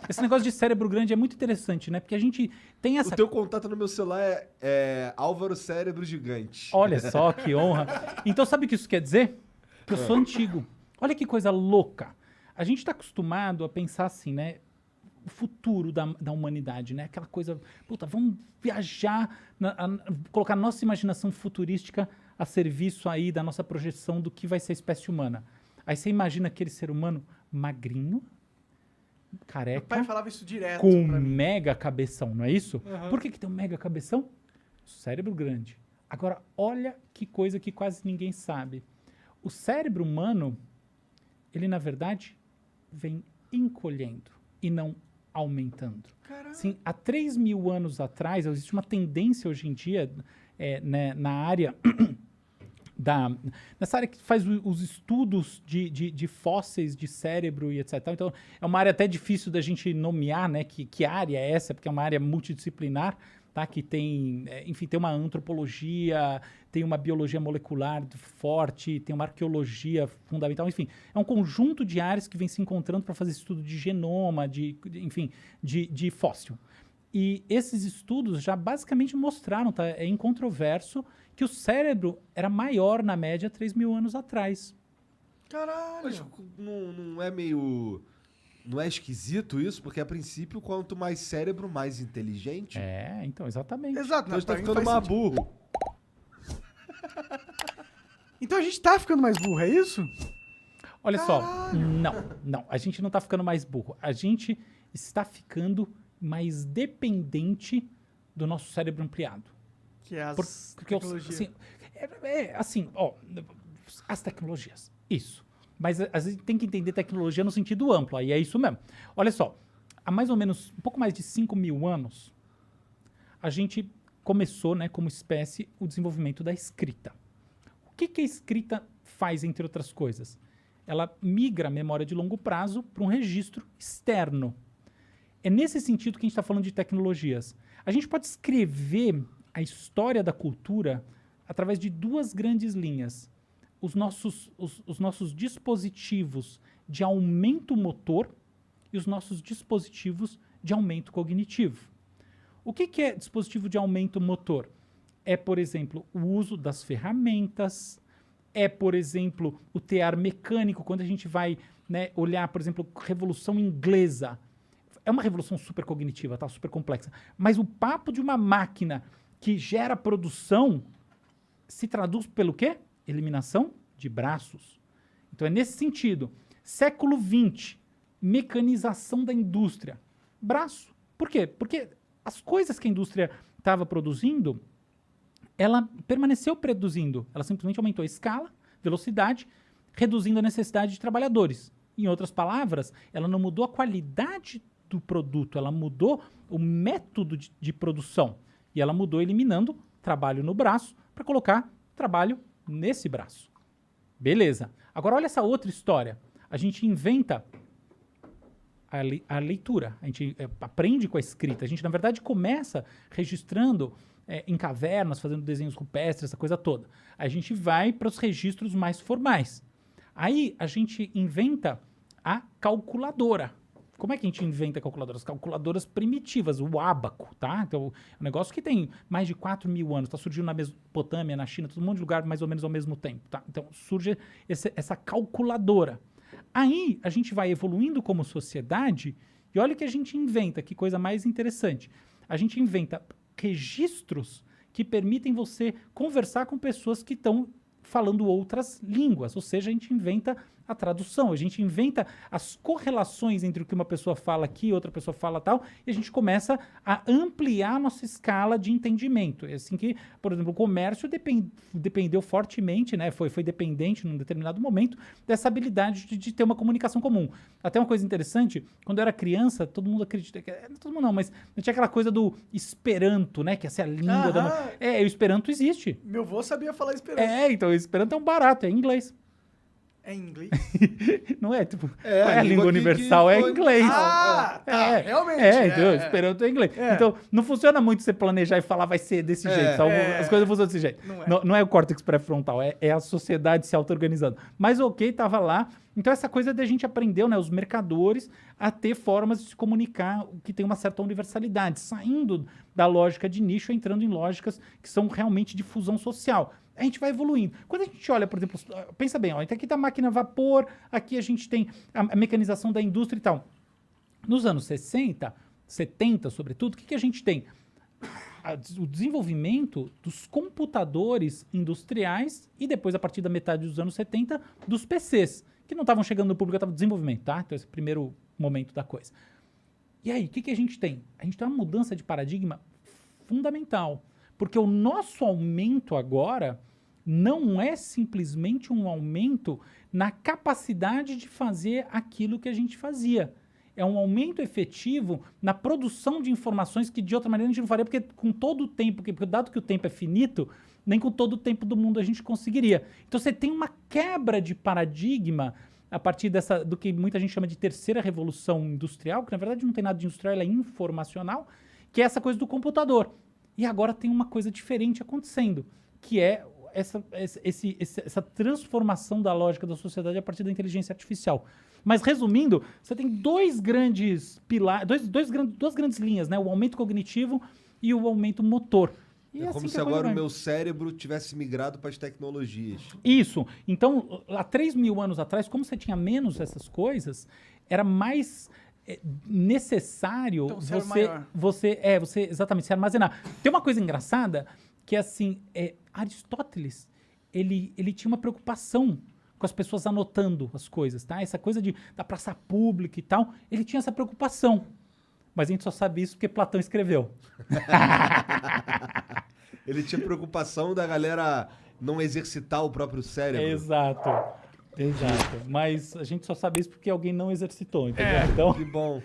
Esse negócio de cérebro grande é muito interessante, né? Porque a gente tem essa... O teu contato no meu celular é Álvaro Cérebro Gigante. Olha só, que honra. Então, sabe o que isso quer dizer? Que eu sou antigo. Olha que coisa louca. A gente está acostumado a pensar assim, né? O futuro da humanidade, né? Aquela coisa, puta, vamos viajar, colocar nossa imaginação futurística a serviço aí da nossa projeção do que vai ser a espécie humana. Aí você imagina aquele ser humano magrinho, Meu careca, pai falava isso direto com um pra mim. mega cabeção, não é isso? Aham. Por que tem um mega cabeção? Cérebro grande. Agora, olha que coisa que quase ninguém sabe. O cérebro humano, ele na verdade vem encolhendo e não aumentando. Caralho. Sim, há 3 mil anos atrás, existe uma tendência hoje em dia né, na área nessa área que faz os estudos de fósseis de cérebro e etc. Então, é uma área até difícil da gente nomear, né? Que área é essa? Porque é uma área multidisciplinar, tá? Que tem, enfim, tem uma antropologia, tem uma biologia molecular forte, tem uma arqueologia fundamental, enfim. É um conjunto de áreas que vem se encontrando para fazer estudo de genoma, enfim, de fóssil. E esses estudos já basicamente mostraram, tá? É incontroverso, que o cérebro era maior na média 3 mil anos atrás. Caralho. Mas não é meio... Não é esquisito isso? Porque, a princípio, quanto mais cérebro, mais inteligente. Então, exatamente. Exato. Então a gente tá pra mim ficando faz mais sentido. burro. Então a gente tá ficando mais burro, é isso? Olha só, não, a gente não está ficando mais burro. A gente está ficando mais dependente do nosso cérebro ampliado. Que é as Porque tecnologias. assim, ó, as tecnologias, isso. Mas a gente tem que entender tecnologia no sentido amplo, aí é isso mesmo. Olha só, há mais ou menos, um pouco mais de 5 mil anos, a gente começou, né, como espécie, o desenvolvimento da escrita. O que a escrita faz, entre outras coisas? Ela migra a memória de longo prazo para um registro externo. É nesse sentido que a gente está falando de tecnologias. A gente pode escrever a história da cultura através de duas grandes linhas. Os nossos dispositivos de aumento motor e os nossos dispositivos de aumento cognitivo. O que é dispositivo de aumento motor? É, por exemplo, o uso das ferramentas, é, por exemplo, o tear mecânico, quando a gente vai, né, olhar, por exemplo, Revolução Inglesa. É uma revolução super cognitiva, tá? Super complexa. Mas o papo de uma máquina que gera produção se traduz pelo quê? Eliminação de braços. Então é nesse sentido. Século XX, mecanização da indústria. Braço. Por quê? Porque as coisas que a indústria estava produzindo, ela permaneceu produzindo. Ela simplesmente aumentou a escala, velocidade, reduzindo a necessidade de trabalhadores. Em outras palavras, ela não mudou a qualidade do produto, ela mudou o método de produção. E ela mudou eliminando trabalho no braço para colocar trabalho nesse braço. Beleza. Agora olha essa outra história. A gente inventa a leitura, a gente aprende com a escrita. A gente, na verdade, começa registrando em cavernas, fazendo desenhos rupestres, essa coisa toda. A gente vai para os registros mais formais. Aí a gente inventa a calculadora. Como é que a gente inventa calculadoras? Calculadoras primitivas, o ábaco, tá? Então, é um negócio que tem mais de 4 mil anos, tá surgindo na Mesopotâmia, na China, todo um monte de lugar mais ou menos ao mesmo tempo, tá? Então, surge essa calculadora. Aí, a gente vai evoluindo como sociedade e olha o que a gente inventa, que coisa mais interessante. A gente inventa registros que permitem você conversar com pessoas que estão falando outras línguas, ou seja, a gente inventa a tradução, a gente inventa as correlações entre o que uma pessoa fala aqui e outra pessoa fala tal, e a gente começa a ampliar a nossa escala de entendimento. É assim que, por exemplo, o comércio dependeu fortemente, né, foi dependente num determinado momento dessa habilidade de ter uma comunicação comum. Até uma coisa interessante, quando eu era criança, todo mundo acredita, não todo mundo não, mas tinha aquela coisa do Esperanto, né, que essa é a língua da... o Esperanto existe. Meu avô sabia falar esperanto. Então o Esperanto é um barato, é em inglês. É em inglês? Não é, tipo, É, qual é a língua que universal? É foi- inglês. Ah, tá, realmente. Então, Esperanto é inglês. É. Então, não funciona muito você planejar e falar vai ser desse jeito. Tá? As coisas funcionam desse jeito. Não é. O córtex pré-frontal, é a sociedade se auto-organizando. Mas ok, tava lá. Então, essa coisa da gente aprendeu, né, os mercadores, a ter formas de se comunicar que tem uma certa universalidade, saindo da lógica de nicho, entrando em lógicas que são realmente de fusão social. A gente vai evoluindo. Quando a gente olha, por exemplo, pensa bem, ó, aqui tá a máquina a vapor, aqui a gente tem a mecanização da indústria e tal. Nos anos 60, 70, sobretudo, o que a gente tem? O desenvolvimento dos computadores industriais e depois, a partir da metade dos anos 70, dos PCs, que não estavam chegando no público, estavam em desenvolvimento, tá? Então, esse é o primeiro momento da coisa. E aí, o que a gente tem? A gente tem uma mudança de paradigma fundamental. Porque o nosso aumento agora não é simplesmente um aumento na capacidade de fazer aquilo que a gente fazia. É um aumento efetivo na produção de informações que de outra maneira a gente não faria, porque com todo o tempo, porque dado que o tempo é finito, nem com todo o tempo do mundo a gente conseguiria. Então você tem uma quebra de paradigma a partir do que muita gente chama de terceira revolução industrial, que na verdade não tem nada de industrial, ela é informacional, que é essa coisa do computador. E agora tem uma coisa diferente acontecendo, que é essa transformação da lógica da sociedade a partir da inteligência artificial. Mas resumindo, você tem dois grandes pilares, duas grandes linhas, né? O aumento cognitivo e o aumento motor. E É assim como que se a coisa agora vai. o meu cérebro tivesse migrado para as tecnologias. Isso. Então, há 3.000 anos atrás, como você tinha menos essas coisas, era mais necessário Então, cérebro maior. você exatamente se armazenar. Tem uma coisa engraçada que assim, Aristóteles, ele tinha uma preocupação com as pessoas anotando as coisas, tá? Essa coisa da praça pública e tal, ele tinha essa preocupação. Mas a gente só sabe isso porque Platão escreveu. Ele tinha preocupação da galera não exercitar o próprio cérebro. Exato. Mas a gente só sabe isso porque alguém não exercitou, entendeu? Então, Que bom.